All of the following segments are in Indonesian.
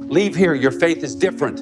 Leave here. Your faith is different.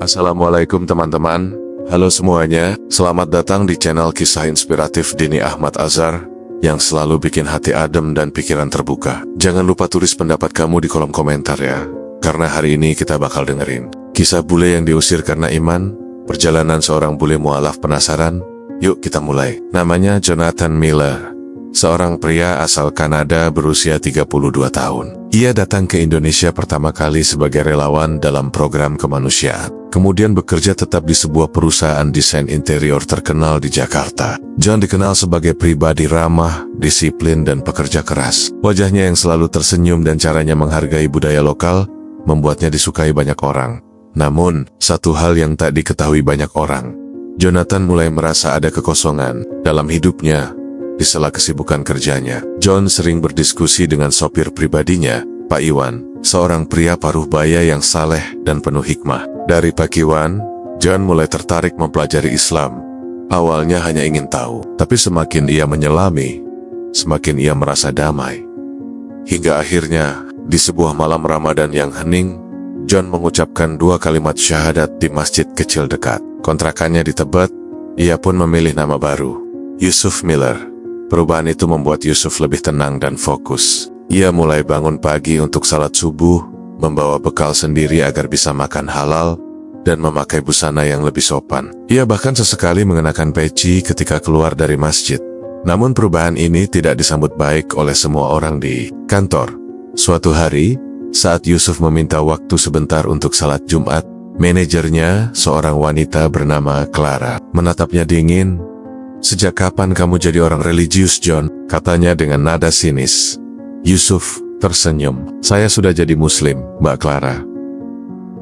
Assalamualaikum teman-teman. Halo semuanya, selamat datang di channel kisah inspiratif Dini Ahmad Azhar yang selalu bikin hati adem dan pikiran terbuka. Jangan lupa tulis pendapat kamu di kolom komentar ya, karena hari ini kita bakal dengerin kisah bule yang diusir karena iman, perjalanan seorang bule mualaf penasaran. Yuk kita mulai. Namanya Jonathan Miller, seorang pria asal Kanada berusia 32 tahun. Ia datang ke Indonesia pertama kali sebagai relawan dalam program kemanusiaan. Kemudian bekerja tetap di sebuah perusahaan desain interior terkenal di Jakarta. John dikenal sebagai pribadi ramah, disiplin, dan pekerja keras. Wajahnya yang selalu tersenyum dan caranya menghargai budaya lokal membuatnya disukai banyak orang. Namun, satu hal yang tak diketahui banyak orang, Jonathan mulai merasa ada kekosongan dalam hidupnya. Di sela kesibukan kerjanya, John sering berdiskusi dengan sopir pribadinya, Pak Iwan, seorang pria paruh baya yang saleh dan penuh hikmah. Dari Pak Iwan, John mulai tertarik mempelajari Islam. Awalnya hanya ingin tahu, tapi semakin ia menyelami, semakin ia merasa damai. Hingga akhirnya, di sebuah malam Ramadan yang hening, John mengucapkan 2 kalimat syahadat di masjid kecil dekat. Kontrakannya di Tebet, ia pun memilih nama baru, Yusuf Miller. Perubahan itu membuat Yusuf lebih tenang dan fokus. Ia mulai bangun pagi untuk salat subuh, membawa bekal sendiri agar bisa makan halal, dan memakai busana yang lebih sopan. Ia bahkan sesekali mengenakan peci ketika keluar dari masjid. Namun perubahan ini tidak disambut baik oleh semua orang di kantor. Suatu hari, saat Yusuf meminta waktu sebentar untuk salat Jumat, manajernya, seorang wanita bernama Clara, menatapnya dingin. "Sejak kapan kamu jadi orang religius, John?" katanya dengan nada sinis. Yusuf tersenyum. "Saya sudah jadi muslim, Mbak Clara.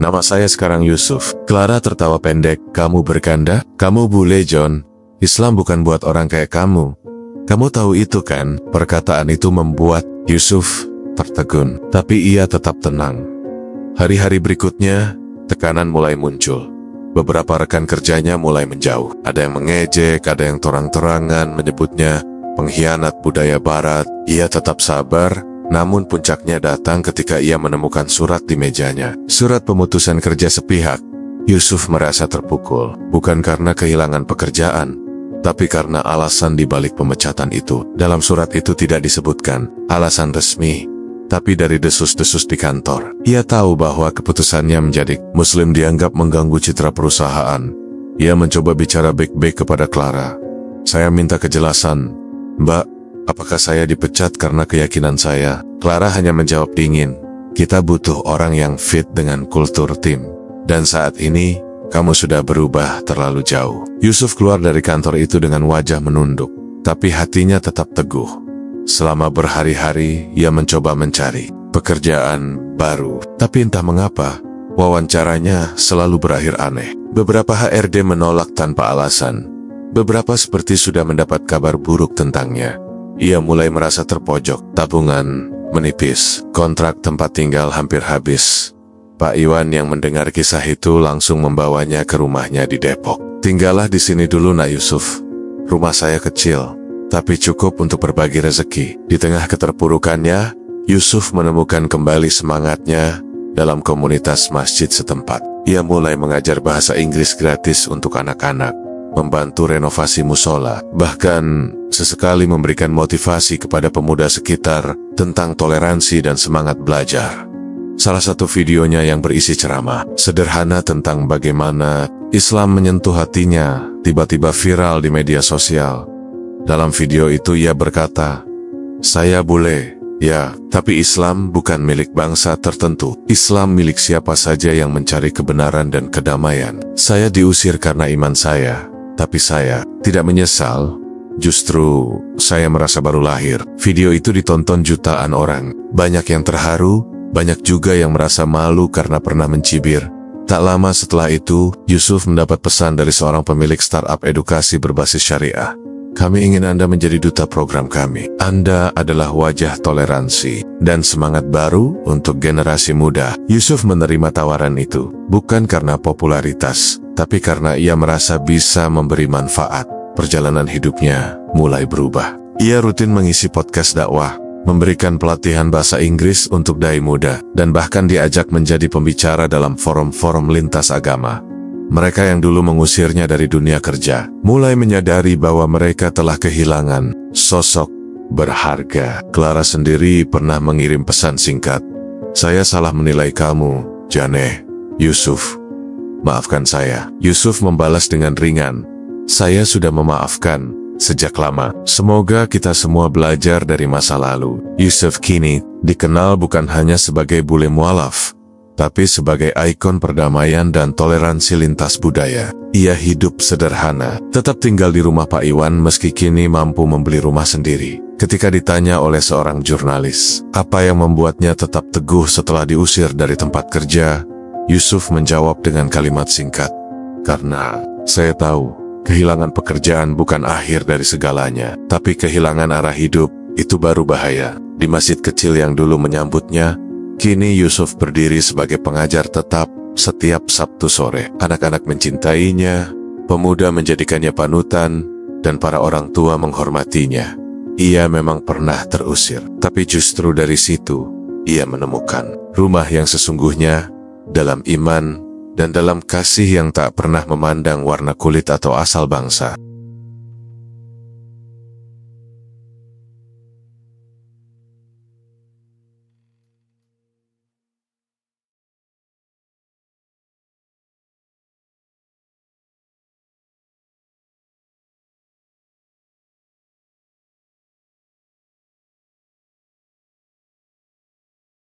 Nama saya sekarang Yusuf." Clara tertawa pendek. "Kamu bercanda? Kamu bule, John. Islam bukan buat orang kayak kamu. Kamu tahu itu kan?" Perkataan itu membuat Yusuf tertegun, tapi ia tetap tenang. Hari-hari berikutnya, tekanan mulai muncul. Beberapa rekan kerjanya mulai menjauh. Ada yang mengejek, ada yang terang-terangan menyebutnya pengkhianat budaya barat. Ia tetap sabar, namun puncaknya datang ketika ia menemukan surat di mejanya. Surat pemutusan kerja sepihak. Yusuf merasa terpukul, bukan karena kehilangan pekerjaan, tapi karena alasan di balik pemecatan itu. Dalam surat itu tidak disebutkan alasan resmi, tapi dari desus-desus di kantor, ia tahu bahwa keputusannya menjadi muslim dianggap mengganggu citra perusahaan. Ia mencoba bicara baik-baik kepada Clara. "Saya minta kejelasan, Mbak, apakah saya dipecat karena keyakinan saya?" Clara hanya menjawab dingin, "Kita butuh orang yang fit dengan kultur tim. Dan saat ini, kamu sudah berubah terlalu jauh." Yusuf keluar dari kantor itu dengan wajah menunduk, tapi hatinya tetap teguh. Selama berhari-hari, ia mencoba mencari pekerjaan baru. Tapi entah mengapa, wawancaranya selalu berakhir aneh. Beberapa HRD menolak tanpa alasan. Beberapa seperti sudah mendapat kabar buruk tentangnya. Ia mulai merasa terpojok. Tabungan menipis. Kontrak tempat tinggal hampir habis. Pak Iwan yang mendengar kisah itu langsung membawanya ke rumahnya di Depok. "Tinggallah di sini dulu, Nak Yusuf. Rumah saya kecil, tapi cukup untuk berbagi rezeki." Di tengah keterpurukannya, Yusuf menemukan kembali semangatnya dalam komunitas masjid setempat. Ia mulai mengajar bahasa Inggris gratis untuk anak-anak, membantu renovasi musola, bahkan sesekali memberikan motivasi kepada pemuda sekitar tentang toleransi dan semangat belajar. Salah satu videonya yang berisi ceramah sederhana tentang bagaimana Islam menyentuh hatinya tiba-tiba viral di media sosial. Dalam video itu ia berkata, "Saya bule, ya, tapi Islam bukan milik bangsa tertentu. Islam milik siapa saja yang mencari kebenaran dan kedamaian. Saya diusir karena iman saya, tapi saya tidak menyesal. Justru, saya merasa baru lahir." Video itu ditonton jutaan orang. Banyak yang terharu, banyak juga yang merasa malu karena pernah mencibir. Tak lama setelah itu, Yusuf mendapat pesan dari seorang pemilik startup edukasi berbasis syariah. "Kami ingin Anda menjadi duta program kami. Anda adalah wajah toleransi dan semangat baru untuk generasi muda." Yusuf menerima tawaran itu, bukan karena popularitas, tapi karena ia merasa bisa memberi manfaat. Perjalanan hidupnya mulai berubah. Ia rutin mengisi podcast dakwah, memberikan pelatihan bahasa Inggris untuk dai muda, dan bahkan diajak menjadi pembicara dalam forum-forum lintas agama. Mereka yang dulu mengusirnya dari dunia kerja, mulai menyadari bahwa mereka telah kehilangan sosok berharga. Clara sendiri pernah mengirim pesan singkat, "Saya salah menilai kamu, Janeh. Yusuf, maafkan saya." Yusuf membalas dengan ringan, "Saya sudah memaafkan sejak lama." Semoga kita semua belajar dari masa lalu. Yusuf kini dikenal bukan hanya sebagai bule mualaf, tapi sebagai ikon perdamaian dan toleransi lintas budaya. Ia hidup sederhana, tetap tinggal di rumah Pak Iwan meski kini mampu membeli rumah sendiri. Ketika ditanya oleh seorang jurnalis, apa yang membuatnya tetap teguh setelah diusir dari tempat kerja, Yusuf menjawab dengan kalimat singkat, "Karena saya tahu kehilangan pekerjaan bukan akhir dari segalanya, tapi kehilangan arah hidup itu baru bahaya." Di masjid kecil yang dulu menyambutnya, kini Yusuf berdiri sebagai pengajar tetap setiap Sabtu sore. Anak-anak mencintainya, pemuda menjadikannya panutan, dan para orang tua menghormatinya. Ia memang pernah terusir, tapi justru dari situ, ia menemukan rumah yang sesungguhnya dalam iman dan dalam kasih yang tak pernah memandang warna kulit atau asal bangsa.